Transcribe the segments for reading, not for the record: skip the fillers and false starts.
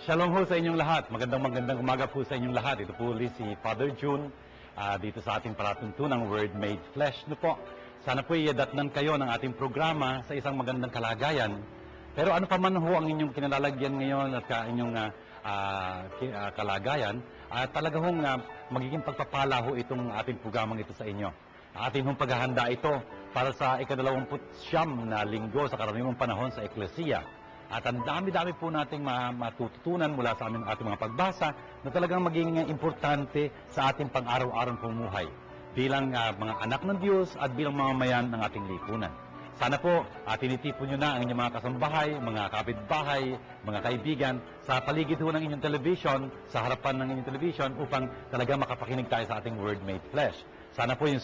Shalom ho sa inyong lahat. Magandang umaga po sa inyong lahat. Ito po ulit si Father June dito sa ating palatuntunang Word Made Flesh. No po, sana po iadatnan kayo ng ating programa sa isang magandang kalagayan. Pero ano pa man ho ang inyong kinalalagyan ngayon at inyong kalagayan, talaga hong magiging pagpapala ho itong ating programang ito sa inyo. Ating hong paghahanda ito para sa ika-29 na linggo sa karaniwang panahon sa Eklesiya. At ang dami-dami po nating matututunan mula sa ating mga pagbasa na talagang maging importante sa ating pang-araw-araw pumuhay bilang mga anak ng Diyos at bilang mamamayan ng ating lipunan. Sana po tinitipon nyo na ang inyong mga kasambahay, mga kapitbahay, mga kaibigan sa paligid ho ng inyong television, sa harapan ng inyong television upang talagang makapakinig tayo sa ating Word Made Flesh. Sana po yung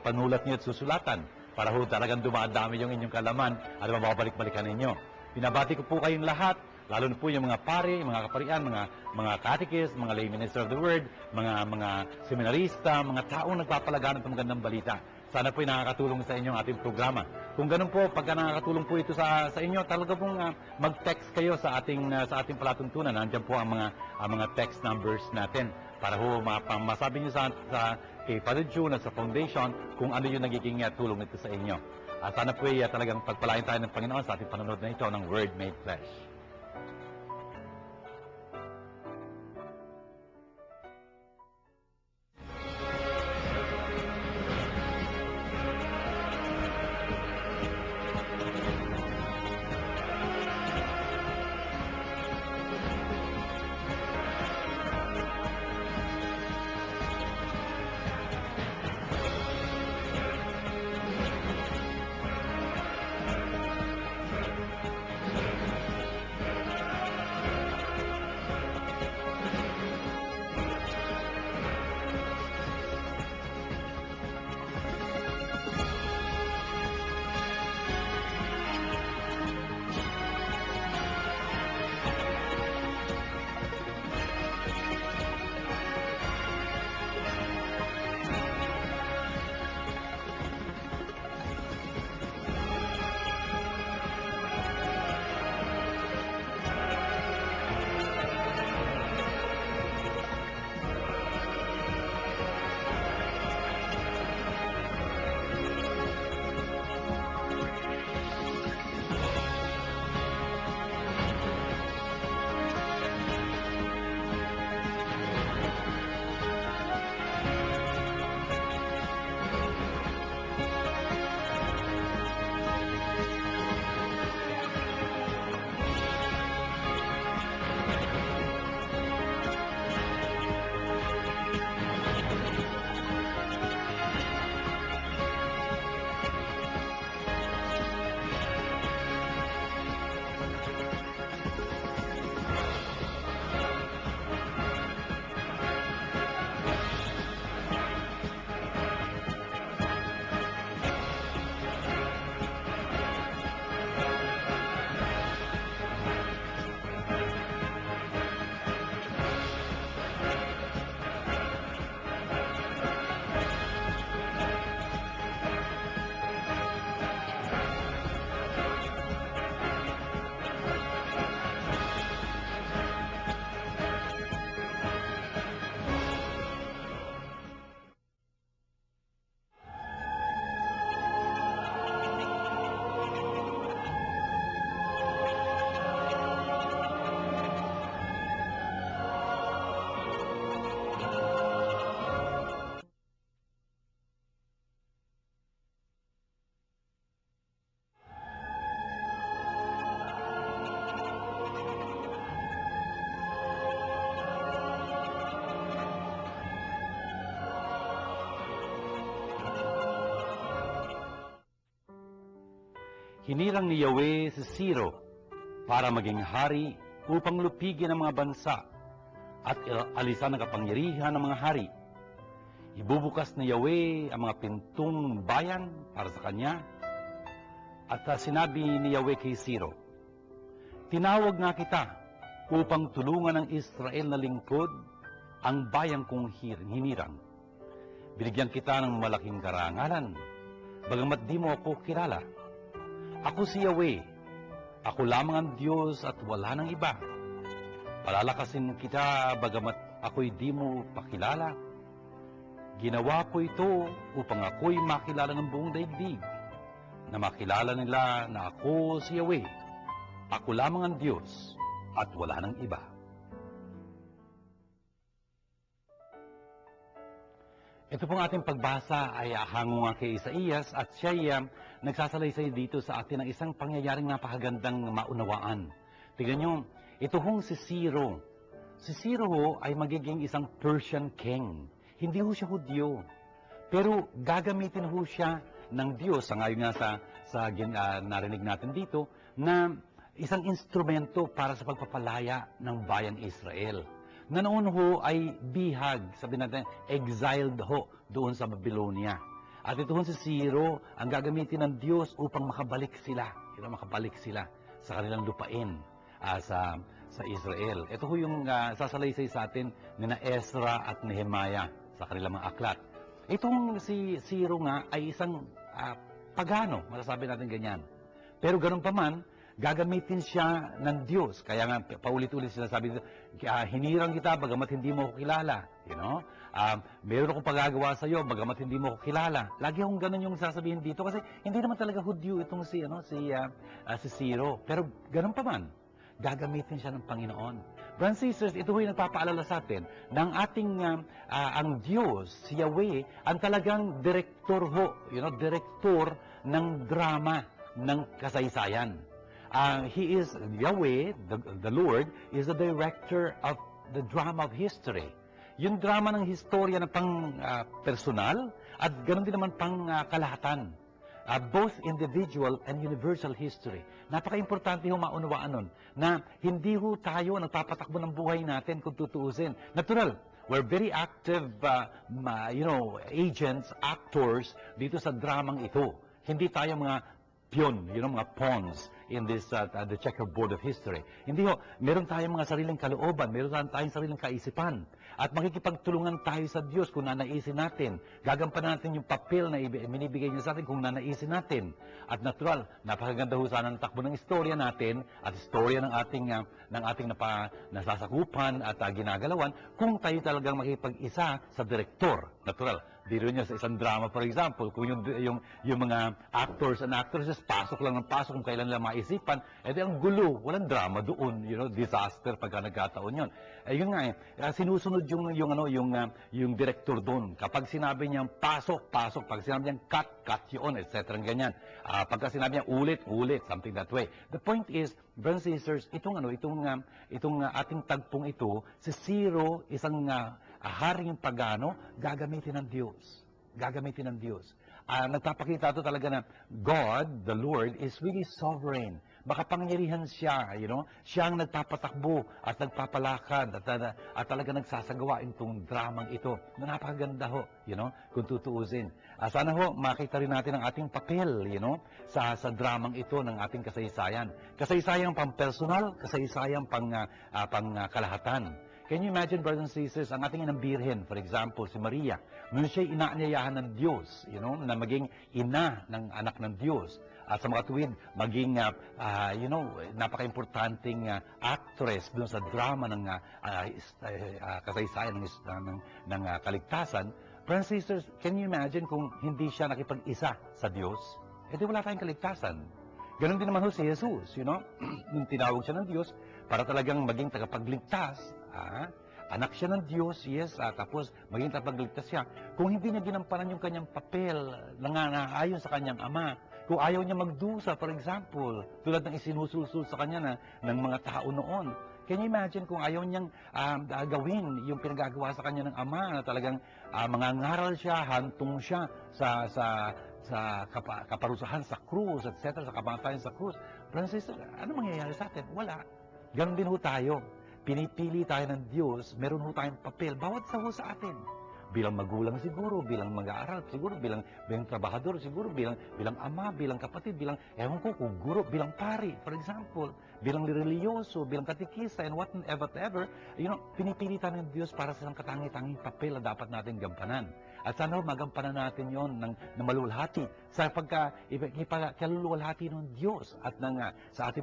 panulat nyo at susulatan para ho talagang dumadami yung inyong kalaman at mababalik-balikan ninyo. Pinabati ko po kayong lahat, lalo na po yung mga pari, mga kaparian, mga catechist, mga lay minister of the word, mga seminarista, mga taong nagpapalaganap ng magandang balita. Sana po nakakatulong sa inyo ang ating programa. Kung ganun po, pagka nakakatulong po ito sa inyo, talaga pong mag-text kayo sa ating palatuntunan. Nandiyan po ang mga text numbers natin para ho masabi niyo sa kay Father June at sa foundation kung ano yung nagiging tulong nito sa inyo. At sana po talagang pagpalain tayo ng Panginoon sa ating panonood na ito ng Word Made Flesh. Hinirang ni Yahweh si Siro para maging hari upang lupigin ang mga bansa at alisan ang kapangyarihan ng mga hari. Ibubukas ni Yahweh ang mga pintong bayan para sa kanya. At sinabi ni Yahweh kay Siro, tinawag nga kita upang tulungan ng Israel na lingkod ang bayang kong hinirang. Binigyan kita ng malaking karangalan, bagamat di mo ako kilala. Ako si Yahweh, ako lamang ang Diyos at wala nang iba. Palalakasin kita bagamat ako'y di mo pakilala. Ginawa ko ito upang ako'y makilala ng buong daigdig, na makilala nila na ako si Yahweh. Ako lamang ang Diyos at wala nang iba. Ito pong ating pagbasa ay hango nga kay Isaías at siya'y nagsasalaysay dito sa atin ng isang pangyayaring napakagandang maunawaan. Tingnan nyo, ito hong si Ciro. Si Ciro ho ay magiging isang Persian king. Hindi ho siya Hudyo. Pero gagamitin ho siya ng Diyos, sangayon nga sa narinig natin dito, na isang instrumento para sa pagpapalaya ng bayang Israel. Na noon ho ay bihag, sabihin natin, exiled ho doon sa Babylonia. At ito ho si Ciro ang gagamitin ng Diyos upang makabalik sila sa kanilang lupain sa Israel. Ito ho yung sasalaysay sa atin ni na Ezra at Nehemiah sa kanilang mga aklat. Itong si Ciro nga ay isang pagano, masasabi natin ganyan. Pero ganun pa man, gagamitin siya ng Diyos. Kaya nga, paulit-ulit sinasabi dito, hinirang kita, bagamat hindi mo ako kilala. You know? Meron akong pagagawa sa iyo, bagamat hindi mo ako kilala. Lagi akong ganun yung sasabihin dito kasi hindi naman talaga Hudyo itong si Ciro. Pero ganun pa man, gagamitin siya ng Panginoon. Brothers and sisters, ito yung nagpapaalala sa atin ng ating, ang Diyos, si Yahweh, ang talagang direktor ho, direktor ng drama ng kasaysayan. He is, Yahweh, the Lord, is the director of the drama of history. Yung drama ng historya na pang personal at ganoon din naman pang kalahatan. Both individual and universal history. Napaka-importante ho maunawaan nun na hindi ho tayo nagpapatakbo ng buhay natin kung tutuusin. Natural, we're very active agents, actors dito sa dramang ito. Hindi tayo mga pion, mga pawns in this the checkerboard of history. Hindi ho, meron tayong mga sariling kalooban, meron tayong sariling kaisipan. At makikipagtulungan tayo sa Diyos kung nanaisin natin. Gagampanan natin yung papel na binibigay niya sa atin kung nanaisin natin. At natural, napakaganda ho sana ng takbo ng istorya natin at istorya ng ating nasasakupan at ginagalawan kung tayo talagang makipag-isa sa direktor. Natural. Biro niya sa isang drama, for example, kung yung mga actors and actresses, pasok lang ng pasok kung kailan lang maisipan, edi ang gulo, walang drama doon, disaster pagka nagkataon yun. Yun nga sinusunod yung director doon. Kapag sinabi niyang pasok, pasok. Pag sinabi niyang cut yun, etc. Ganyan. Pagka sinabi niyang ulit, something that way. The point is, brothers and sisters, itong ating tagpong ito, si Ciro, isang haring pagano, gagamitin ng Diyos. Gagamitin ng Diyos. Nagpapakita ito talaga na God, the Lord, is really sovereign. Makapangyarihan siya, siya ang nagpapatakbo at nagpapalakad at talaga nagsasagawa itong dramang ito. Na napakaganda ho, kung tutuusin. Sana ho, makita rin natin ang ating papel, sa dramang ito ng ating kasaysayan. Kasaysayang pang-personal, kasaysayang pang-kalahatan. Can you imagine, brothers and sisters, ang ating inang birhen, for example, si Maria, nung siya'y inaanyayahan ng Diyos, na maging ina ng anak ng Diyos. At sa mga tuwid, maging, napaka-importanting actress doon sa drama ng kasaysayan ng kaligtasan. Brothers and sisters, can you imagine kung hindi siya nakipag-isa sa Diyos? Eh di wala tayong kaligtasan. Ganon din naman ho si Jesus, nung tinawag siya ng Diyos para talagang maging tagapagligtas. Anak siya ng Diyos, yes, tapos maging tagapagligtas siya. Kung hindi niya ginampanan yung kanyang papel na ayon sa kanyang ama, kung ayaw niya magdusa, for example, tulad ng isinusulsul sa kanya ng mga tao noon, can you imagine kung ayaw niyang gawin yung pinagagawa sa kanya ng ama na talagang mangangaral siya, hantong siya sa kaparusahan sa krus, etc., sa kamatayan sa krus. Francis, ano mangyayari sa atin? Wala. Ganon din ho tayo. Pinipili tayo ng Diyos, meron ho tayong papel, bawat sa atin. Bilang magulang siguro, bilang mag-aaral siguro, bilang trabahador siguro, bilang ama, bilang kapatid, bilang, ewan ko, kung guro, bilang pari, for example, bilang reliyoso, bilang katikista, and whatever, pinipili tayo ng Diyos para sa isang katangi-tanging papel na dapat natin gampanan. At sana magampanan natin yon ng malulhati sa pagkaluluwalhati ng Diyos at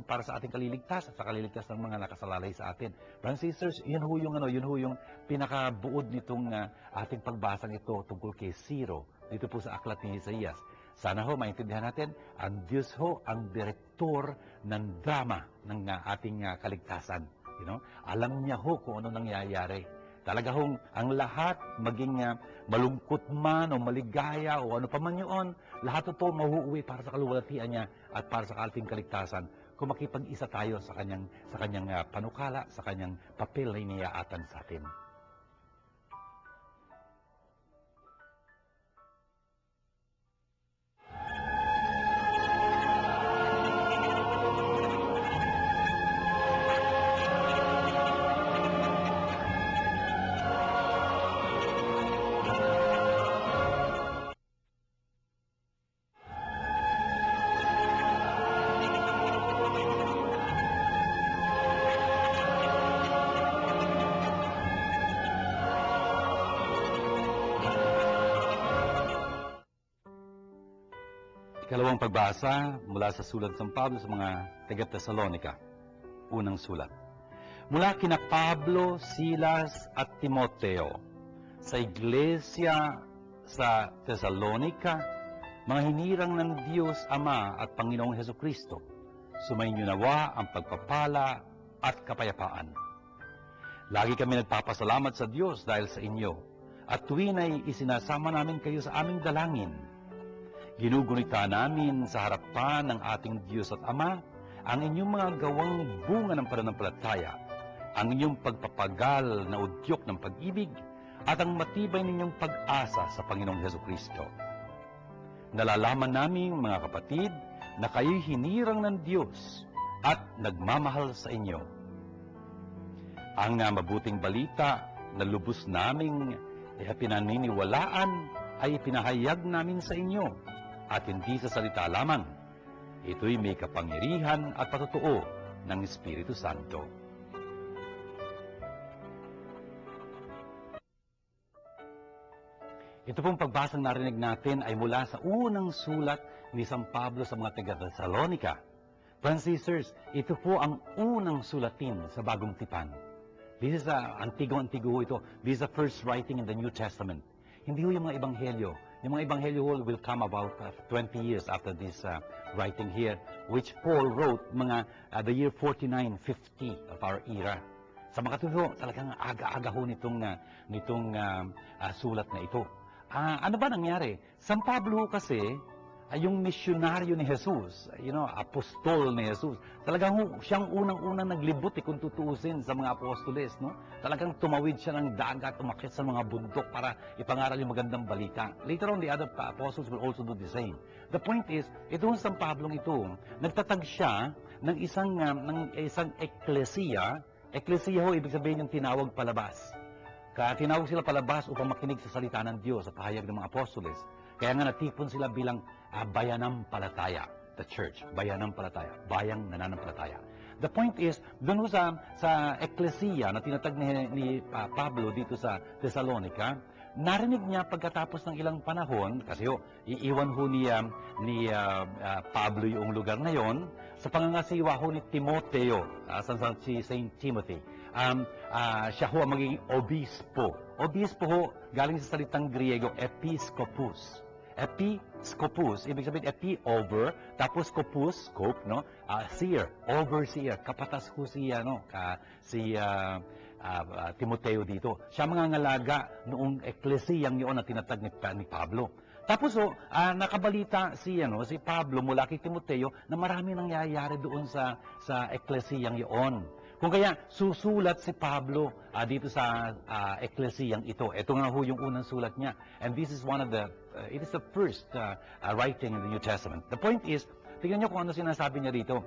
para sa ating kaliligtas at sa kaliligtas ng mga nakasalalay sa atin. Brothers and sisters, yun ho yung pinakabuod nitong ating pagbasang ito tungkol kay Ciro dito po sa aklat ni Isaías. Sana ho maintindihan natin, ang Diyos ho ang direktor ng drama ng ating kaligtasan. Alam niya ho kung ano nangyayari. Talaga hong ang lahat, maging malungkot man o maligaya o ano pa man yun, lahat ito mahuuwi para sa kaluwalhatian niya at para sa ating kaligtasan kung makipag-isa tayo sa kanyang panukala, sa kanyang papel na iniyaatan sa atin. Ikalawang pagbasa mula sa sulat ng Pablo sa mga taga-Tesalonica. Unang sulat. Mula kina Pablo, Silas at Timoteo sa iglesia sa Tesalonica, mga hinirang ng Diyos Ama at Panginoong Hesukristo, sumainyo nawa ang pagpapala at kapayapaan. Lagi kami nagpapasalamat sa Diyos dahil sa inyo, at tuwin ay isinasama namin kayo sa aming dalangin. Ginugunita namin sa harapan ng ating Diyos at Ama ang inyong mga gawang bunga ng pananampalataya, ang inyong pagpapagal na udyok ng pag-ibig, at ang matibay ninyong pag-asa sa Panginoong Hesukristo. Nalalaman namin, mga kapatid, na kayo'y hinirang ng Diyos at nagmamahal sa inyo. Ang mabuting balita na lubos naming pinaniniwalaan ay ipinahayag namin sa inyo, at hindi sa salita lamang. Ito'y may kapangyarihan at patotoo ng Espiritu Santo. Ito pong pagbasang narinig natin ay mula sa unang sulat ni San Pablo sa mga taga-Thessalonica. Brothers and sisters, ito po ang unang sulatin sa Bagong Tipan. This is antigo ito. This is the first writing in the New Testament. Hindi ho yung mga ebanghelyo. Yung mga ebanghelyo will come about 20 years after this writing here, which Paul wrote the year 49-50 of our era. Sa mga tuho, talagang aga-aga ho nitong sulat na ito. Ano ba nangyari? San Pablo kasi, yung misyonaryo ni Jesus, apostol ni Jesus, talagang siyang unang-unang naglibot kung tutuusin sa mga apostoles, no? Talagang tumawid siya ng dagat, umakyat sa mga bundok para ipangaral yung magandang balita. Later on, the other apostles will also do the same. The point is, itong San Pablong ito, nagtatag siya ng isang eklesiya. Eklesiya ho, ibig sabihin yung tinawag palabas. Kaya tinawag sila palabas upang makinig sa salita ng Diyos sa pahayag ng mga apostoles. Kaya nga natipon sila bilang bayanampalataya, the church, bayanampalataya, bayang nananampalataya. The point is, doon sa eklesiya na tinatag ni Pablo dito sa Thessalonica, narinig niya pagkatapos ng ilang panahon, kasi iiwan ho ni Pablo yung lugar na yon, sa pangangasiwa ho ni Timoteo, si Saint Timothy. Siya ho ang magiging obispo. Obispo ho, galing sa salitang Griego, episkopus. Episkopus, ibig sabihin over, tapos skopus, scope, no? Seer, overseer, kapatas ho siya, no? Si Timoteo dito. Siya mga ngalaga noong eklesiyang yun na tinatag ni Pablo. Tapos nakabalita si Pablo mula kay Timoteo na marami nangyayari doon sa eklesiyang yun. Kung kaya susulat si Pablo dito sa eklesiyang ito. Ito nga ho yung unang sulat niya. And this is it is the first writing in the New Testament. The point is, tingnan niyo kung ano sinasabi niya dito.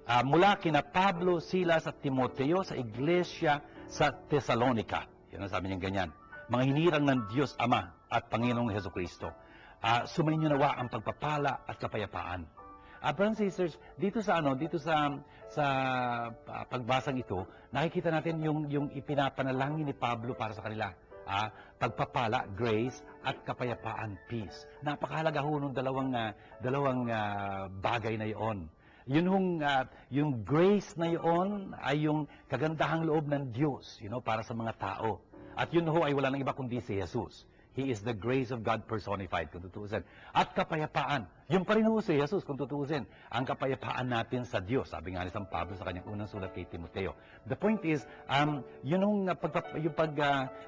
Mula kina Pablo, Silas at Timoteo sa iglesia sa Thessalonica. Yan ang sabi niya ganyan. Mga hinirang ng Diyos Ama at Panginoong Hesukristo. Sumainyo nawa ang pagpapala at kapayapaan. Brothers and sisters, dito sa pagbasang ito, nakikita natin yung ipinapanalangin ni Pablo para sa kanila. Pagpapala, grace, at kapayapaan, peace. Napakahalaga ho nung dalawang bagay na iyon. Yung grace na iyon ay yung kagandahang loob ng Diyos, para sa mga tao. At yun ho ay wala nang iba kundi si Jesus. He is the grace of God personified, kung tutuusin. At kapayapaan. Yung pa rin ho si Jesus, kung tutuusin. Ang kapayapaan natin sa Diyos. Sabi nga ni San Pablo sa kanyang unang sulat kay Timoteo. The point is,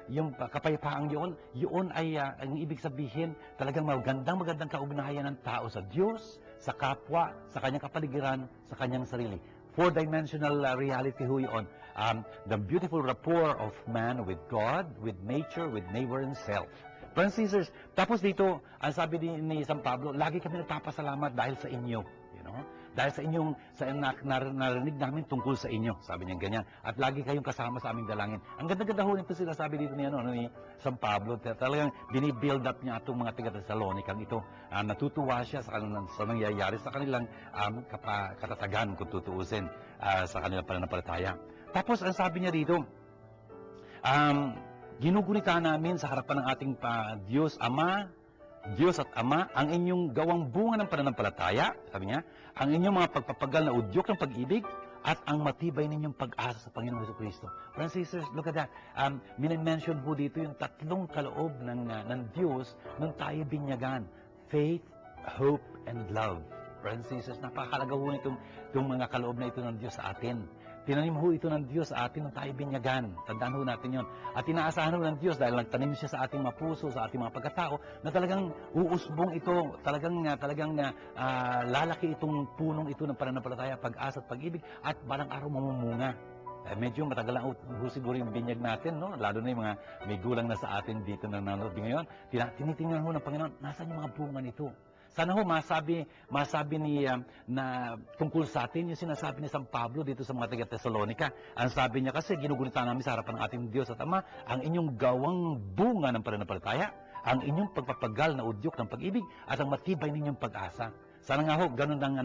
yung kapayapaan yun ay, ang ibig sabihin, talagang magandang kaugnayan ng tao sa Diyos, sa kapwa, sa kanyang kapaligiran, sa kanyang sarili. Four-dimensional reality ho yun. The beautiful rapport of man with God, with nature, with neighbor, and self. Friends and sisters, tapos dito, ang sabi ni San Pablo, lagi kami nagpapasalamat dahil sa inyo. Dahil sa inyong, narinig namin tungkol sa inyo. Sabi niya ganyan. At lagi kayong kasama sa aming dalangin. Ang ganda-ganda ho nito sinasabi dito ni San Pablo. Talagang binibuild up niya itong mga taga-Thessalonicang ito. Natutuwa siya sa nangyayari sa kanilang katatagan, kung tutuusin, sa kanilang pananampalataya. Tapos, ang sabi niya dito, ginugunita namin sa harapan ng ating Diyos at Ama, ang inyong gawang bunga ng pananampalataya, sabi niya, ang inyong mga pagpapagal na udyok ng pag-ibig, at ang matibay ninyong pag-asa sa Panginoong Jesucristo. Friends and sisters, look at that. Minenmention po dito yung tatlong kaloob ng Diyos nung tayo binyagan. Faith, hope, and love. Friends and sisters, napakahalaga po itong mga kaloob na ito ng Diyos sa atin. Tinanim ho ito ng Diyos sa atin nung tayo binyagan. Tandaan ho natin yon. At inaasahan ho ng Diyos dahil nagtanim siya sa ating mga puso, sa ating mga pagkatao, na talagang uusbong ito, talagang lalaki itong punong ito ng pananampalataya, pag-asa at pag-ibig, at balang araw mamumunga. Medyo matagal lang ho siguro yung binyag natin, no? Lalo na yung mga may gulang na sa atin dito na nanonood ngayon. Tinitingnan ho ng Panginoon, nasaan yung mga bunga nito? Sana ho masabi na tungkol sa atin yung sinasabi ni San Pablo dito sa mga taga-Thessalonica. Ang sabi niya kasi, ginugunita namin sa harapan ng ating Diyos at Ama, ang inyong gawang bunga ng pananampalataya, ang inyong pagpapagal na udyok ng pag-ibig, at ang matibay ninyong pag-asa. Sana nga ho, ganun ang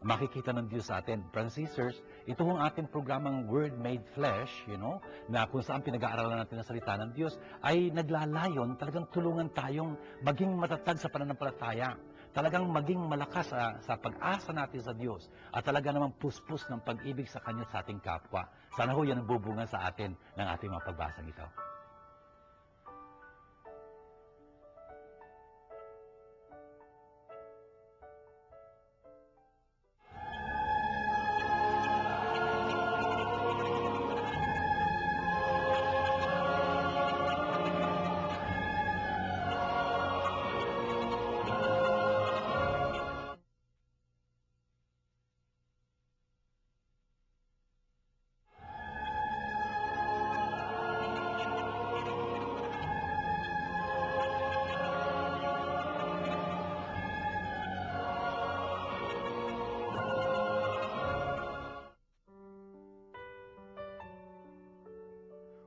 makikita ng Diyos sa atin. Friends and sisters, ito ang ating programang Word Made Flesh, na kung saan pinag-aaralan natin ang salita ng Diyos, ay naglalayon, talagang tulungan tayong maging matatag sa pananampalataya. Talagang maging malakas sa pag-asa natin sa Diyos. At talaga namang puspos ng pag-ibig sa Kanya sa ating kapwa. Sana ho yan ang bubunga sa atin ng ating mga pagbasang ito.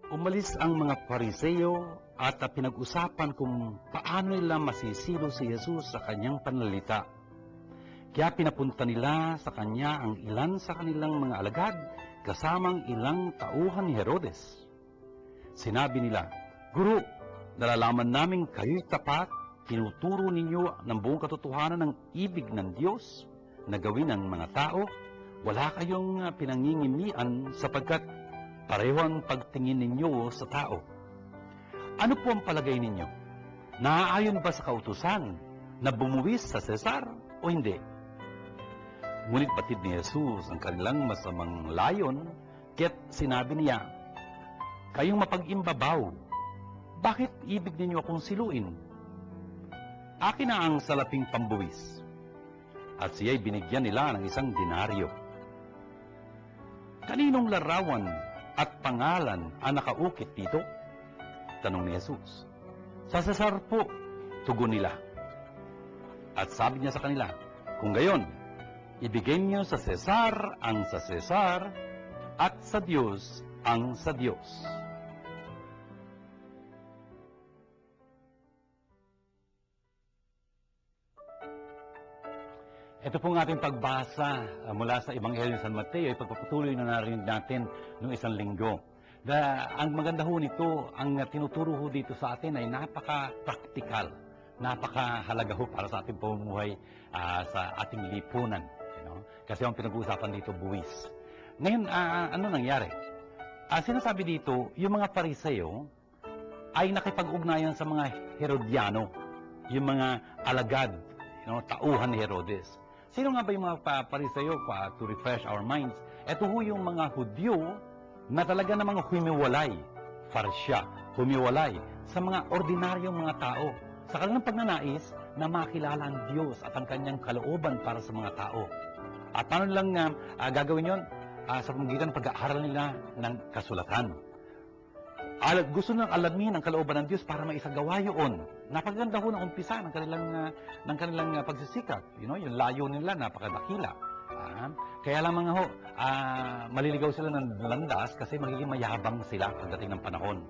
Umalis ang mga Pariseo at pinag-usapan kung paano nila masisilo si Jesus sa kanyang panalita. Kaya pinapunta nila sa kanya ang ilan sa kanilang mga alagad kasamang ilang tauhan ni Herodes. Sinabi nila, "Guro, nalalaman namin kayo'y tapat, tinuturo ninyo ng buong katotohanan ng ibig ng Diyos na gawin ng mga tao. Wala kayong pinangingimian sapagkat pareho ang pagtingin ninyo sa tao. Ano po ang palagay ninyo? Naaayon ba sa kautusan na bumuwis sa Cesar o hindi?" Ngunit batid ni Jesus ang kanilang masamang layon, kaya't sinabi niya, "Kayong mapag-imbabaw, bakit ibig ninyo akong siluin? Akin na ang salaping pambuwis." At siya'y binigyan nila ng isang denaryo. "Kaninong larawan at pangalan ang nakaukit dito?" tanong ni Jesus. "Sa Cesar po," tugon nila. At sabi niya sa kanila, "Kung gayon, ibigay niyo sa Cesar ang sa Cesar at sa Diyos ang sa Diyos." Ito pong ating pagbasa mula sa Ebanghelyo ni San Mateo ay pagpapatuloy na narinig natin noong isang linggo. Ang maganda ho nito, ang tinuturo ho dito sa atin ay napaka-practical, napakahalaga ho para sa ating pamumuhay sa ating lipunan. Kasi ang pinag-uusapan dito, buwis. Ngayon, ano nangyari? Sinasabi dito, yung mga Pariseo ay nakipag-ugnayan sa mga Herodiano, yung mga alagad, tauhan ni Herodes. Sino nga ba yung mga Pariseo? To refresh our minds, ito ho yung mga Hudyo na talaga namang humiwalay, farisya, humiwalay sa mga ordinaryong mga tao, sa kanilang pagnanais na makilala ang Diyos at ang kanyang kalooban para sa mga tao. At paano lang gagawin yon? Sa pamamagitan ng pag-aaral nila ng kasulatan. Gusto nilang alamin ang kalooban ng Diyos para maisagawa yun. Napaganda ho ng umpisa ng kanilang pagsisikap. Yung layo nila, napakadakila. Kaya lamang ho, maliligaw sila ng landas kasi magiging mayabang sila pagdating ng panahon.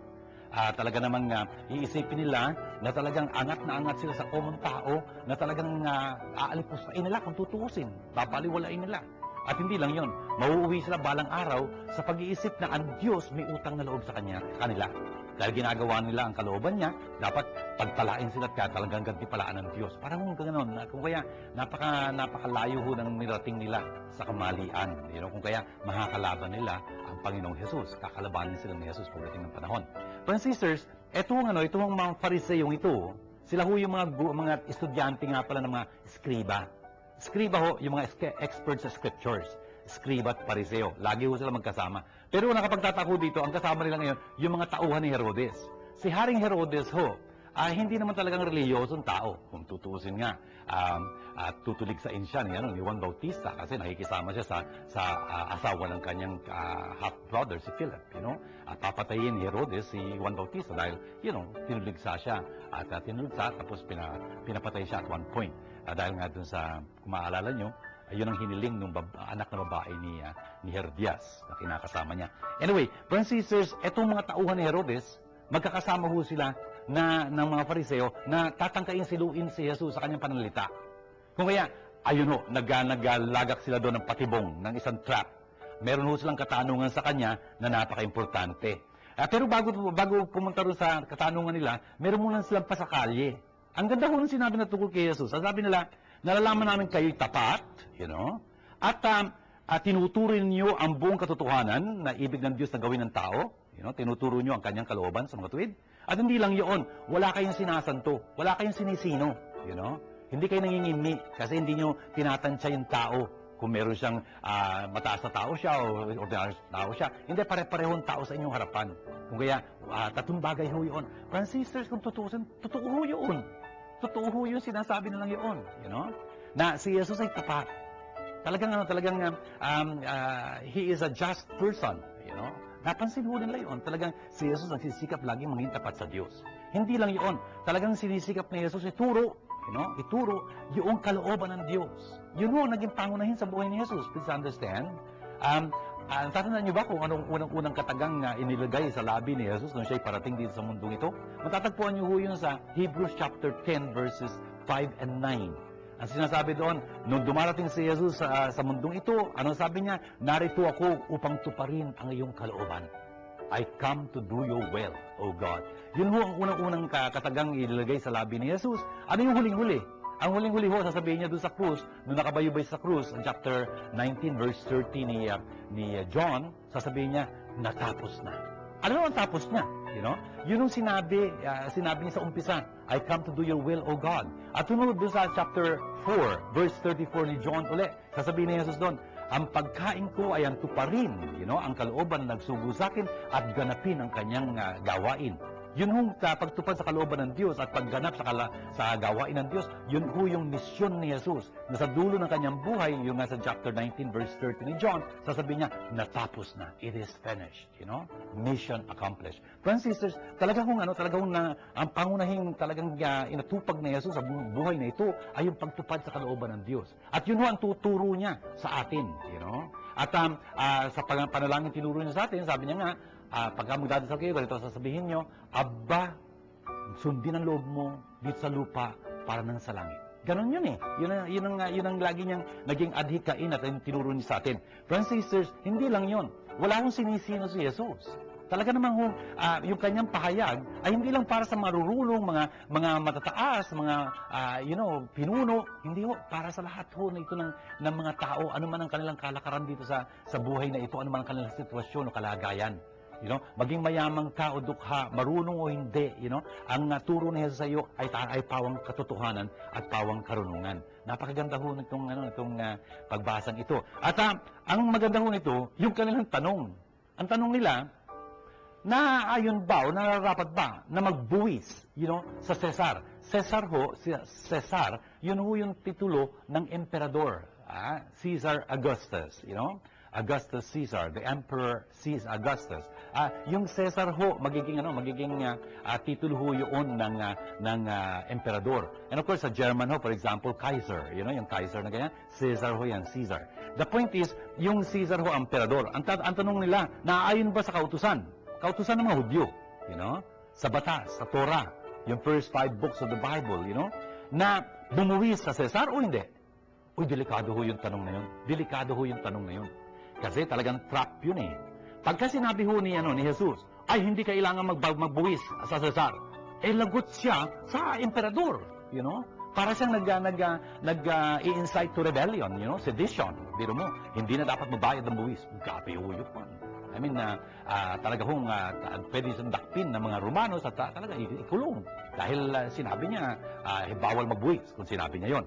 Talaga namang iisipin nila na talagang angat na angat sila sa common tao, na talagang aalipustain nila kung tutuusin, babaliwalain nila. At hindi lang yon, mauuwi sila balang araw sa pag-iisip na ang Diyos may utang na loob sa kanila. Dahil ginagawa nila ang kalooban niya, dapat pagpalain sila at talagang gantipalaan ng Diyos. Parang ganoon, kung kaya napakalayo ho ng nirating nila sa kamalian. Kung kaya makakalaban nila ang Panginoong Jesus. Kakalabanin sila ni Jesus pagdating ng panahon. But sisters, itong mga Fariseyong ito, sila ho yung mga estudyante nga pala ng mga Skriba. Skriba ho, yung mga experts sa scriptures. Skriba at Pariseo. Lagi ho sila magkasama. Pero nakapagtatako dito, ang kasama nila ngayon, yung mga tauhan ni Herodes. Si Haring Herodes ho, hindi naman talagang reliyosong tao. Kung tutuusin nga, tutulig sa siya ni Juan Bautista kasi nakikisama siya sa asawa ng kanyang half-brother, si Philip. At papatayin ni Herodes si Juan Bautista dahil, tinuligsa siya. At tinuligsa, tapos pinapatay siya at one point. Dahil nga dun sa, kung maalala nyo, ayun ang hiniling ng anak na babae ni Herodias na kinakasama niya. Anyway, brothers and sisters, etong mga tauhan ni Herodes, magkakasama ho sila ng mga Pariseo na tatangkain siluin si Jesus sa kanyang pananalita. Kung kaya, ayun ho, naglagak sila doon ng patibong, ng isang trap. Meron ho silang katanungan sa kanya na napaka-importante. Pero bago pumunta rin sa katanungan nila, meron muna silang pasakalye. Ang ganda ho ng sinabi na tungkol kay Jesus. Sabi nila, nalalaman namin kayo'y tapat, at tinuturin niyo ang buong katotohanan na ibig ng Diyos na gawin ng tao. Tinuturo niyo ang kanyang kalooban sa mga tuwid. At hindi lang yun, wala kayong sinasanto, wala kayong sinisino. Hindi kayo nangingimi kasi hindi niyo tinatansya yung tao. Kung meron siyang mataas na tao siya o ordinary tao siya, hindi pare-parehong tao sa inyong harapan. Kung kaya, tatlong bagay ho yun. Brothers and sisters, kung tutusin, totoo ho yun. Totoo ho yun, sinasabi na lang yun. Na si Jesus ay tapat. Talagang he is a just person. Napansin ho nila yun. Talagang si Jesus nagsisikap lagi maging tapat sa Diyos. Hindi lang yun. Talagang sinisikap ni Jesus ituro yung kalooban ng Diyos. Yun ho, naging pangunahin sa buhay ni Jesus. Please understand. Tatandaan niyo ba kung anong unang katagang inilagay sa labi ni Jesus nung siya'y parating dito sa mundong ito? Matatagpuan niyo ho yun sa Hebrews chapter 10 verses 5 and 9. Ang sinasabi doon, nung dumarating si Jesus sa mundong ito, anong sabi niya? Narito ako upang tuparin ang iyong kalooban. I come to do your will, O God. Yun ho ang unang-unang katagang ilagay sa labi ni Jesus. Ano yung huling-huli? Ang huling-huli ho, sasabihin niya doon sa krus, nung nakabayubay sa krus, in chapter 19, verse 30 ni John, sasabihin niya, natapos na. Ano ang tapos niya? Yun yung sinabi niya sa umpisa, I come to do your will, O God. At tunod doon sa chapter 4, verse 34 ni John ulit, sasabihin ni Jesus doon, ang pagkain ko ay ang tuparin, ang kalooban na nagsugo sa akin at ganapin ang kanyang gawain. Yun hong pagtupad sa kalooban ng Diyos at pagganap sa gawain ng Diyos, yun ho yung misyon ni Jesus. Na sa dulo ng kanyang buhay, yung nasa chapter 19, verse 30 ni John, sasabihin niya, natapos na. It is finished. Mission accomplished. Friends and sisters, talagang ang pangunahing talagang inatupag ni Jesus sa buhay na ito ay yung pagtupad sa kalooban ng Diyos. At yun ho ang tuturo niya sa atin. At sa panalangin tinuro niya sa atin, sabi niya nga, pagka magdadasal kayo, ganito sasabihin nyo, Aba, sundin ang loob mo dito sa lupa para nang sa langit. Ganon yun eh. Yun ang lagi niyang naging adhikain at tinuro niya sa atin. Friends and sisters, hindi lang yun. Wala akong sinisino si Jesus. Talaga namang yung kanyang pahayag ay hindi lang para sa marurulong, mga matataas, pinuno, hindi ho, para sa lahat ho na ito ng mga tao, ano man ang kanilang kalakaran dito sa buhay na ito, ano man ang kanilang sitwasyon o kalagayan. Maging mayamang ka o dukha, marunong o hindi, ang turo ni Jesus sa iyo ay pawang katotohanan at pawang karunungan. Napakaganda ho itong pagbasang ito. At ang maganda ho nito, yung kanilang tanong. Ang tanong nila, naaayon ba o nararapat ba na magbuwis, sa Cesar? Cesar, yun ho yung titulo ng emperador, Caesar Augustus, Augustus Caesar, the Emperor Caesar Augustus. Yung Caesar ho, magiging titulo ho yun ng emperador. And of course, sa German ho, for example, Kaiser. Yung Kaiser na ganyan, Caesar ho yan, Caesar. The point is, yung Caesar ho, emperador. Ang tanong nila, naaayon ba sa kautusan? Kautusan ng mga Hudyo, sa batas, sa Torah, yung first 5 books of the Bible, na bumuwis sa Caesar o hindi? Uy, delikado ho yung tanong na yun. Delikado ho yung tanong na yun. Kasi talagang trap yun eh. Pagka sinabi ho ni Jesus, ay hindi kailangan magbuwis sa Cesar. Lagot siya sa emperador, Para siyang nag-i-incite to rebellion, sedition. Biro mo, hindi na dapat magbayad ng buwis. Gabi ho yun. I mean, talaga hong pwede siyang dakpin ng mga Romanos at talaga ikulong. Dahil sinabi niya, bawal magbuwis kung sinabi niya yon.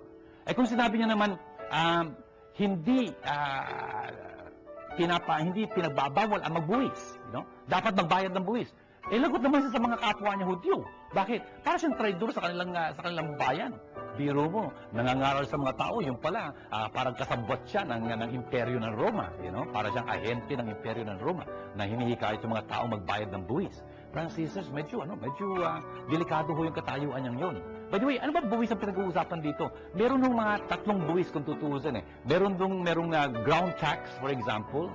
Kung sinabi niya naman, hindi pinagbabawal ang magbuwis. Dapat magbayad ng buwis. Lagot naman siya sa mga kapwa niya Hudyo. Bakit? Para siyang traidor sa kanilang bayan. Biro mo, nangangaral sa mga tao, yung pala, parang kasabot siya ng imperyo ng Roma. Para siyang ahente ng imperyo ng Roma na hinihikayat yung mga tao magbayad ng buwis. Franciscus, medyo delikado ho yung katayuan niyang yun. By the way, ano ba buwis ang pinag-uusapan dito? Meron nung mga 3 buwis kung tutuusin eh. Merong ground tax, for example,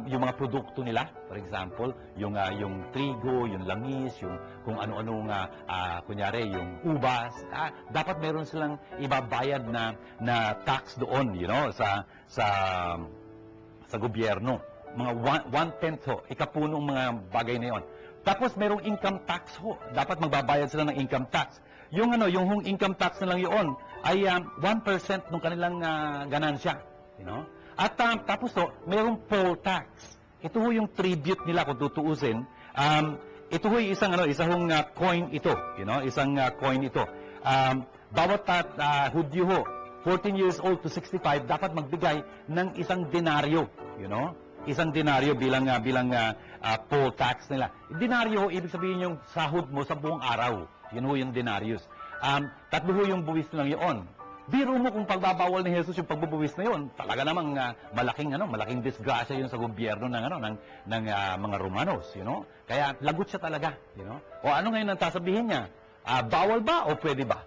yung mga produkto nila, for example, yung trigo, yung langis, yung kung ano-anong, kunyari, yung ubas, dapat meron silang ibabayad na tax doon, sa gobyerno. Mga 1/10 ho, ikapunong mga bagay na yon. Tapos merong income tax ho, dapat magbabayad sila ng income tax. Yung income tax na lang yun ay 1% ng kanilang ganansya, At tapos merong poll tax. Ito ho yung tribute nila kung tutuusin. Ito ho yung isang coin ito, isang coin ito. Bawat Hudyo ho, 14 years old to 65 dapat magbigay ng isang denaryo, Isang denaryo bilang poll tax nila. Denaryo ho, ibig sabihin yung sahod mo sa buong araw. Yun ho yung denarius. 3 ho yung buwis lang yun. Biro mo kung pagbabawal ni Jesus yung pagbubuwis na yun, talaga namang malaking disgrasya yun sa gobyerno ng mga Romanos, Kaya lagot siya talaga, O ano ngayon ang sasabihin niya? Bawal ba o pwede ba?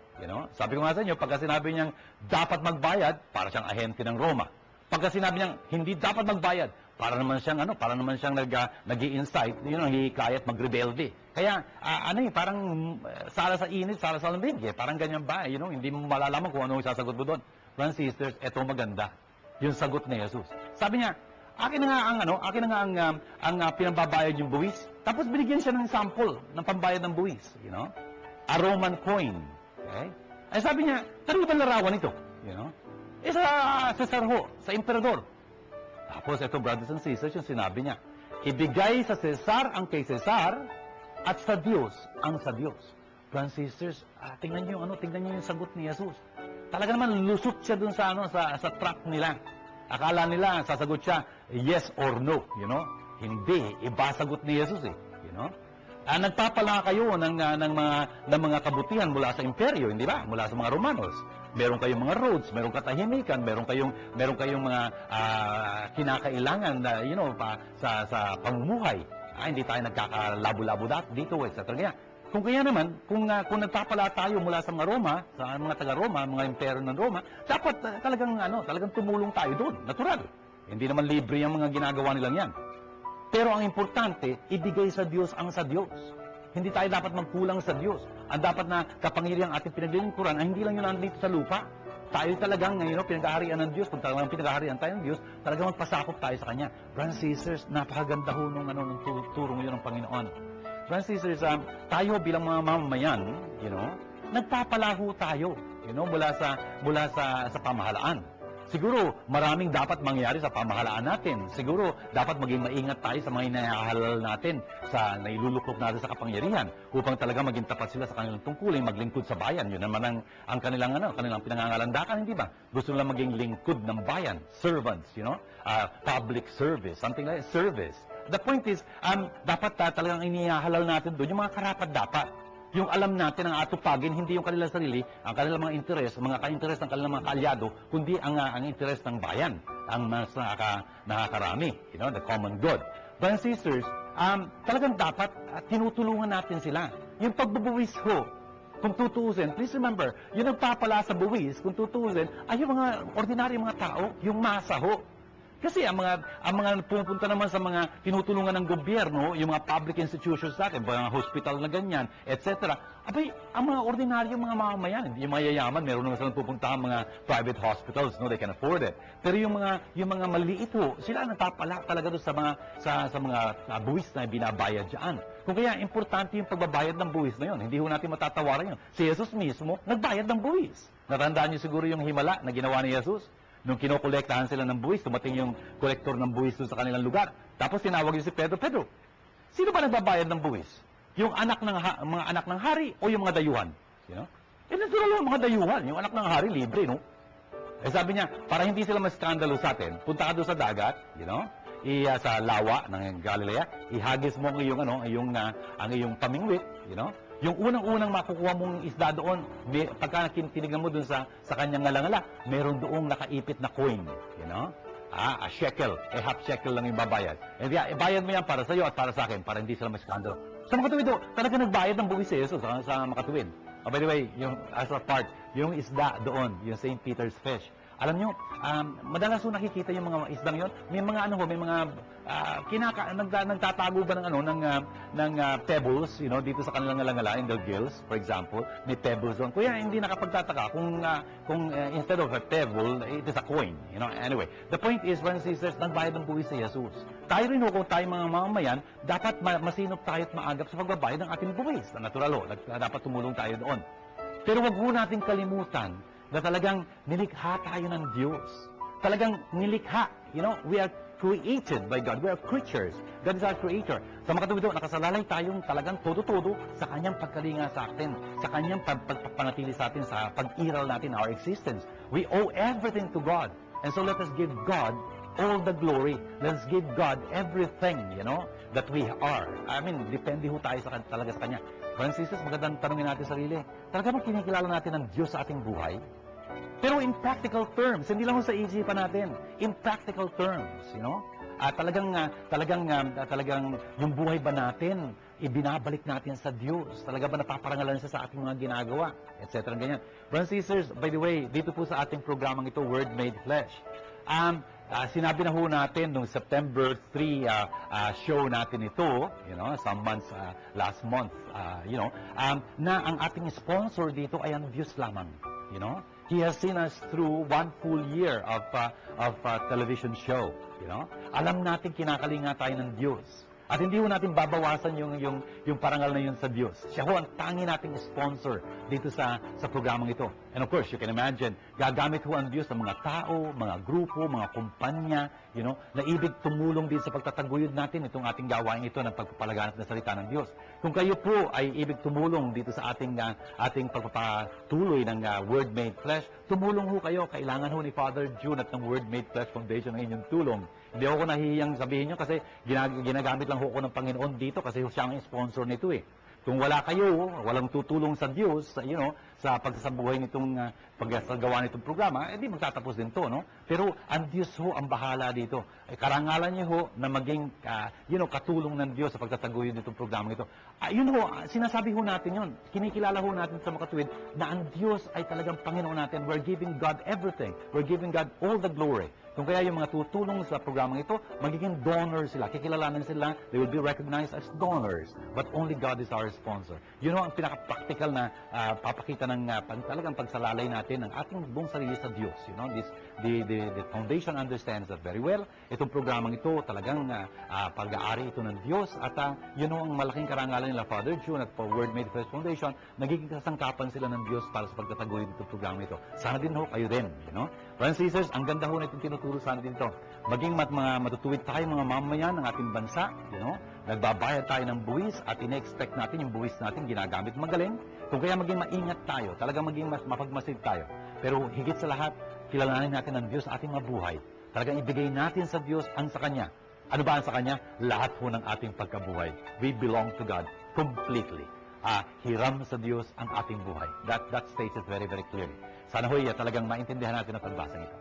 Sabi ko nga sa inyo, pagka sinabi niyang dapat magbayad, para siyang ahente ng Roma. Pagka sinabi niyang hindi dapat magbayad, para naman siyang nag-i-incite, hihikayat, magrebelde. Kaya parang sala sa init, sala sa lamig, parang ganyan ba, hindi mo malalaman kung ano yung sasagot mo doon. Friends, sisters, eto maganda, yung sagot ni Jesus. Sabi niya, akin na nga ang pinambabayad yung buwis. Tapos binigyan siya ng sample ng pambayad ng buwis, a Roman coin. Okay? Ay sabi niya, ano ba larawan ito? Sa Cesar ho, sa emperador. Tapos ito, brothers and sisters, yung sinabi niya, ibigay sa Cesar ang kay Cesar at sa Diyos ang sa Diyos. Brothers and sisters, tingnan niyo yung sagot ni Jesus. Talaga naman lusot siya dun sa trap nila. Akala nila sasagot siya yes or no, Hindi, iba sagot ni Jesus eh, nagpapala kayo ng mga kabutihan mula sa imperyo, hindi ba? Mula sa mga Romanos. Meron kayong mga roads, meron katahimikan, meron kayong mga kinakailangan na sa pamumuhay. Hindi tayo nagkakalabo-labo dito, etc. Kung kaya naman, kung nagpapala tayo mula sa mga Roma, sa mga taga-Roma, mga imperyo ng Roma, dapat talagang tumulong tayo doon, natural. Hindi naman libre ang mga ginagawa nilang yan. Pero ang importante, ibigay sa Diyos ang sa Diyos. Hindi tayo dapat magkulang sa Diyos. Ang dapat na kapangyarihang ating pinaglilingkuran ay hindi lang yun nandito sa lupa. tayo talagang ngayon, pinag-aharian ng Diyos, kung talagang pinag-aharian tayo ng Diyos, talagang magpasakop tayo sa Kanya. Brothers and sisters, napakaganda ho nung turong yun ng Panginoon. Brothers and sisters, tayo bilang mga mamamayan, nagpapalaho tayo, mula sa pamahalaan. Siguro, maraming dapat mangyari sa pamahalaan natin. Siguro, dapat maging maingat tayo sa mga inahalal natin, sa nailuluklok natin sa kapangyarihan, upang talaga maging tapat sila sa kanilang tungkulin, maglingkod sa bayan. Yun naman ang kanilang pinangangalandakan, hindi ba? Gusto nila maging lingkod ng bayan, servants, public service, something like service. The point is, dapat talagang inihahalal natin doon yung mga karapat-dapat. Yung alam natin ang atupagin, hindi yung kanilang sarili, ang kanilang mga interes, mga ka-interes ng kanilang mga kaalyado, kundi ang interes ng bayan, ang mas nakakarami, the common good. Brothers and sisters, talagang dapat tinutulungan natin sila. Yung pagbubuwis ho, kung tutuusin, please remember, yung nagpapala sa buwis, kung tutuusin, ay yung mga ordinaryong mga tao, yung masa ho. Kasi ang mga pupunta naman sa mga tinutulungan ng gobyerno, yung mga public institutions natin, mga hospital na ganyan, etc. Abay, ang mga ordinaryong mga mamamayan, yung mayayaman, meron naman silang pupuntahan mga private hospitals, they can afford it. Pero yung mga maliliit ho, sila nagpapala talaga doon sa mga buwis na binabayad dyan. Kung kaya, importante yung pagbabayad ng buwis na yun. Hindi ho natin matatawaran yun. Si Jesus mismo, nagbayad ng buwis. Natandaan niyo siguro yung himala na ginawa ni Jesus? Nung kinokolektahan sila ng buwis, tumating yung kolektor ng buwis doon sa kanilang lugar. Tapos tinawag niyo si Pedro, Pedro, sino ba nagbabayad ng buwis? Yung mga anak ng hari o yung mga dayuhan? Natural yung mga dayuhan. Yung anak ng hari, libre, no? Sabi niya, para hindi sila maskandalo sa atin, punta ka doon sa dagat, sa lawa ng Galilea, ihagis mo ang iyong pamingwit, Yung unang-unang makukuha mong isda doon, pagka tinignan mo doon sa kanyang ngalangala, meron doong nakaipit na coin, a shekel, half shekel lang yung babayad. Bayad mo yan para sa iyo at para sa akin, para hindi sila maskandalo. Sa Makatuwid, talaga nagbayad ng buwis si Jesus sa Makatuwid. By the way, as a part, yung isda doon, yung St. Peter's fish, alam nyo, madalas ho nakikita yung mga isdang yon. May mga nagtatago ba ng pebbles, dito sa kanilang ngalangala, in the gills, for example, may pebbles doon. Kuya, hindi nakapagtataka kung instead of a pebble, it is a coin, Anyway, the point is, brothers and sisters, nagbayad ng buwis si Jesus. Tayo rin ho, kung tayo mga mamamayan, dapat masinop tayo at maagap sa pagbabayad ng ating buwis. Natural ho, dapat tumulong tayo doon. Pero wag ho natin kalimutan na talagang nilikha tayo ng Diyos. Talagang nilikha. We are created by God. We are creatures. God is our creator. Sa Makatuwid, nakasalalay tayong talagang todo-todo sa kanyang pagkalinga sa atin, sa kanyang pagpapanatili sa atin, sa pag-iral natin, our existence. We owe everything to God. And so let us give God all the glory. Let us give God everything, that we are. Depende ho tayo talaga sa Kanya. Brothers and sisters, magandang tanongin natin sarili. Talaga bang kinikilala natin ang Diyos sa ating buhay? Pero in practical terms, hindi lang sa isipan natin. In practical terms, talagang yung buhay ba natin, ibinabalik natin sa Diyos? Talaga ba napaparangalan siya sa ating mga ginagawa? Etc. Ganyan. Brothers and sisters, by the way, dito po sa ating programang ito, Word Made Flesh. Sinabi na ho natin nung September 3 show natin ito, some months, last month, na ang ating sponsor dito ay ang Diyos lamang, He has seen us through 1 full year of television show, Alam natin kinakalinga tayo ng Diyos. At hindi ho natin babawasan yung parangal na yun sa Diyos. Siya ho ang tangi nating sponsor dito sa programang ito. And of course, you can imagine, gagamit ho ang Diyos ng mga tao, mga grupo, mga kumpanya, na ibig tumulong din sa pagtataguyod natin itong ating gawain ito ng pagpapalaganap ng salita ng Diyos. Kung kayo po ay ibig tumulong dito sa ating pagpapatuloy ng Word Made Flesh, tumulong ho kayo. Kailangan ho ni Father June at ng Word Made Flesh Foundation ng inyong tulong. Hindi ako nahihiyang sabihin nyo kasi ginagamit lang ho ko ng Panginoon dito kasi siya ang sponsor nito eh. Kung wala kayo, walang tutulong sa Diyos, sa pagsasabuhay nitong pagsagawa nitong programa, di magtatapos din to, Pero ang Diyos ho ang bahala dito. Karangalan niyo ho na maging, katulong ng Diyos sa pagtataguyod nitong programa ito. Sinasabi ho natin yun. Kinikilala ho natin sa Makatuwid na ang Diyos ay talagang Panginoon natin. We're giving God everything. We're giving God all the glory. Kung kaya yung mga tutulong sa programang ito, magiging donors sila. Kikilalanan sila, they will be recognized as donors. But only God is our sponsor. Ang pinaka-practical na papakita ng talagang pagsalalay natin ng ating buong sarili sa Diyos. The foundation understands that very well. Itong programang ito talagang pag-aari ito ng Diyos at yun ang malaking karangalan nila Father June at for Word Made Fresh Foundation, nagiging kasangkapan sila ng Diyos para sa pagtataguyod itong programa ito. Sana din kayo din. Brothers and sisters, ang ganda na itong tinuturo sana din ito. Maging mga matutuwid tayo mga mamayan ng ating bansa, nagbabayad tayo ng buwis at ine-expect natin yung buwis natin ginagamit magaling. Kung kaya maging maingat tayo, talagang maging mapagmasid tayo. Pero higit sa lahat, kilalanin natin ang Diyos sa ating mga buhay. Talagang ibigay natin sa Diyos ang sa Kanya. Ano ba ang sa Kanya? Lahat po ng ating pagkabuhay. We belong to God completely. Hiram sa Diyos ang ating buhay. That states it very, very clearly. Sana ho'y talagang maintindihan natin ang pagbasa nito.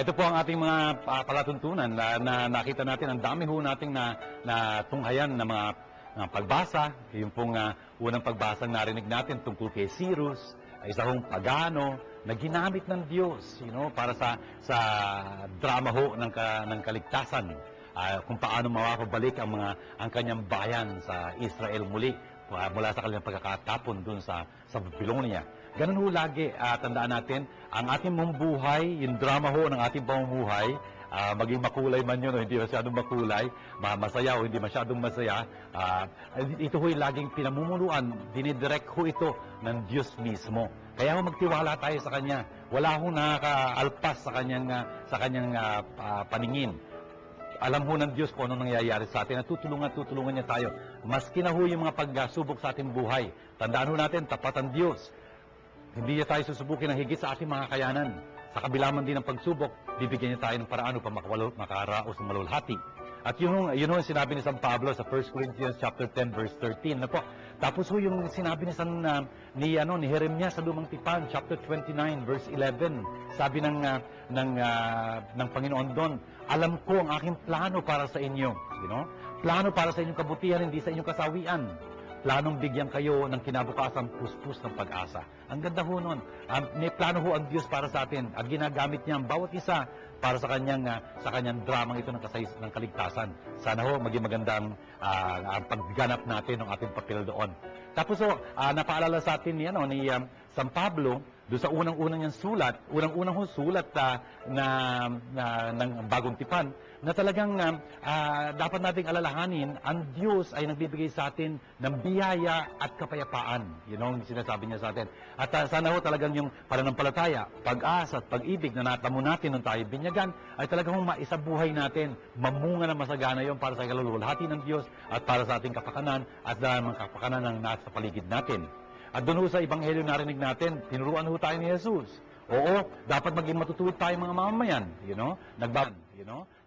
Ito po ang ating mga palatuntunan na nakita natin. Ang dami ho nating na tunghayan na mga pagbasa. Yung pong unang pagbasa narinig natin tungkol kay Cyrus, isa hong pagano na ginamit ng Diyos para sa drama ho ng kaligtasan. Kung paano mapapabalik ang kanyang bayan sa Israel muli mula sa kanilang pagkakatapon dun sa Babylonia. Ganun ho lagi, tandaan natin, ang ating mong buhay, yung drama ho ng ating pamumuhay, maging makulay man yun o hindi masyadong makulay, masaya o hindi masyadong masaya, ito ho'y laging pinamumunuan, dinidirect ho ito ng Diyos mismo. Kaya ho magtiwala tayo sa Kanya. Wala ho nakakaalpas sa kanyang paningin. Alam ho ng Diyos kung anong nangyayari sa atin at tutulungan niya tayo. Maski na ho yung mga pagsubok sa ating buhay, tandaan ho natin, tapat ang Diyos. Hindi niya tayo susubukin ng higit sa ating mga kakayanan. Sa kabila man din ng pagsubok, bibigyan niya tayo ng paraan upang makaraos ng malulhati. At yun ang sinabi ni San Pablo sa 1 Corinthians chapter 10 verse 13 na po. Tapos yung sinabi ni Jeremias sa Lumang Tipan chapter 29 verse 11. Sabi ng Panginoon doon, alam ko ang aking plano para sa inyo. Plano para sa inyong kabutihan, hindi sa inyong kasawian. Planong bigyan kayo ng kinabukasan puspos ng pag-asa. Ang ganda ho nun. May plano ho ang Diyos para sa atin. At ginagamit niya ang bawat isa para sa kanyang dramang ito ng kaligtasan. Sana ho maging magandang pagganap natin ng ating papel doon. Tapos napaalala sa atin ni San Pablo doon sa unang-unang niyang sulat, unang-unang sulat ng Bagong Tipan, na talagang dapat nating alalahanin, ang Diyos ay nagbibigay sa atin ng biyaya at kapayapaan. Yun ang sinasabi niya sa atin. At sana ho talagang yung pananampalataya, pag-asa at pag-ibig na natamo natin nung tayo binyagan, ay talagang maisabuhay natin, mamunga na masagana yon para sa kaluluwalhati ng Diyos at para sa ating kapakanan at mga kapakanan ng nasa paligid natin. At doon ho sa Ebanghelyo narinig natin, tinuruan ho tayo ni Jesus. Oo, dapat maging matutuwid tayo mga mamamayan.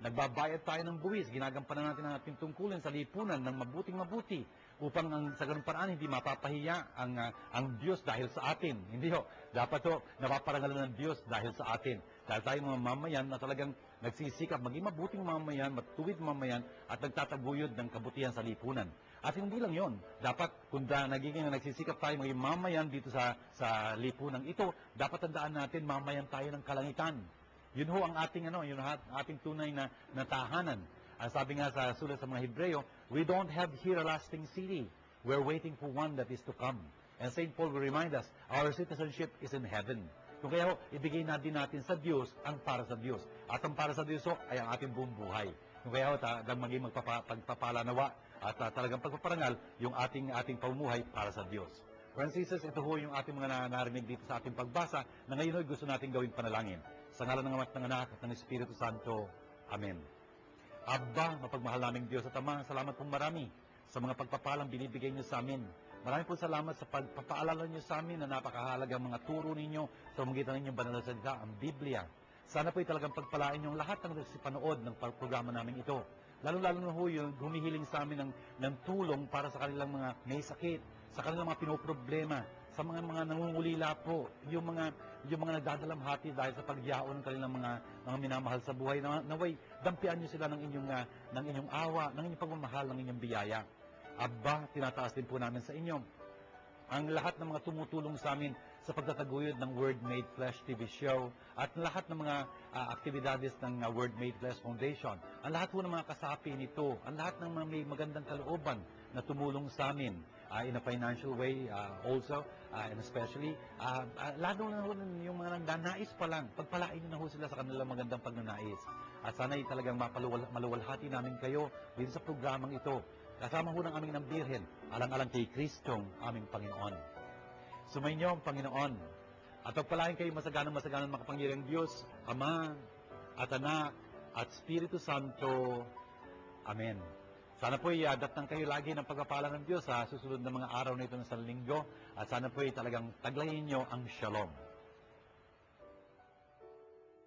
Nagbabayad tayo ng buwis. Ginagampanan natin ang ating tungkulin sa lipunan ng mabuting-mabuti upang sa ganung paraan hindi mapapahiya ang Diyos dahil sa atin. Hindi ho. Dapat ho, napaparangalan ng Diyos dahil sa atin. Dahil tayo mga mamayan na talagang nagsisikap maging mabuting mamayan, matuwid mamayan at nagtataguyod ng kabutihan sa lipunan. At hindi lang yon, dapat kung nagiging nagsisikap tayo maging mamayan dito sa lipunan ito, dapat tandaan natin mamayan tayo ng kalangitan. Yun ho ang ating ating tunay na tahanan. Sabi nga sa sulat sa mga Hebreo, we don't have here a lasting city. We're waiting for one that is to come. And St. Paul will remind us, our citizenship is in heaven. Kung kaya ho, ibigay na din natin sa Diyos ang para sa Diyos. At ang para sa Diyos ho, ay ang ating buong buhay. Kung kaya ho, maging magpapalanawa at talagang pagpaparangal yung ating pamumuhay para sa Diyos. Francis, ito ho yung ating mga narinig dito sa ating pagbasa na ngayon ho'y gusto natin gawing panalangin. Sa ngalan ng Ama at ng Anak at ng Espiritu Santo. Amen. Abba, mapagmahal naming Diyos at Ama, salamat pong marami sa mga pagpapalang binibigay niyo sa amin. Maraming po salamat sa pagpapaalala niyo sa amin na napakahalagang mga turo ninyo sa magitan ninyong banal na salita, ang Biblia. Sana po'y talagang pagpalain yung lahat ng nagsipanood ng programa namin ito. Lalo-lalo na ho yung humihiling sa amin ng tulong para sa kanilang mga may sakit, sa kanilang mga pinoproblema, sa mga nangungulila po, yung mga nagdadalamhati dahil sa pagyaon ng kanilang mga minamahal sa buhay. Naway, dampian niyo sila ng inyong awa, ng inyong pagmamahal, ng inyong biyaya. Aba, tinataas din po namin sa inyo ang lahat ng mga tumutulong sa amin sa pagtataguyod ng Word Made Flesh TV show at lahat ng mga aktibidades ng Word Made Flesh Foundation. Ang lahat po ng mga kasapi nito, ang lahat ng mga may magandang kalooban na tumulong sa amin in a financial way also, and especially, lalo na yung mga nagdanais pa lang, pagpalain nyo na ho sila sa kanilang magandang pagnanais. At sana'y talagang maluwalhati namin kayo dito sa programang ito. Kasama ho ng aming ng Birhen, alang-alang kay Kristong aming Panginoon. Sumainyo ang Panginoon, at pagpalain kayo masaganang makapangyariang Diyos, Ama, at Anak, at Espiritu Santo. Amen. Sana po'y datang kayo lagi ng pagpapala ng Diyos sa susunod na mga araw na ito ng Sanlinggo, at sana po'y talagang taglayin nyo ang Shalom.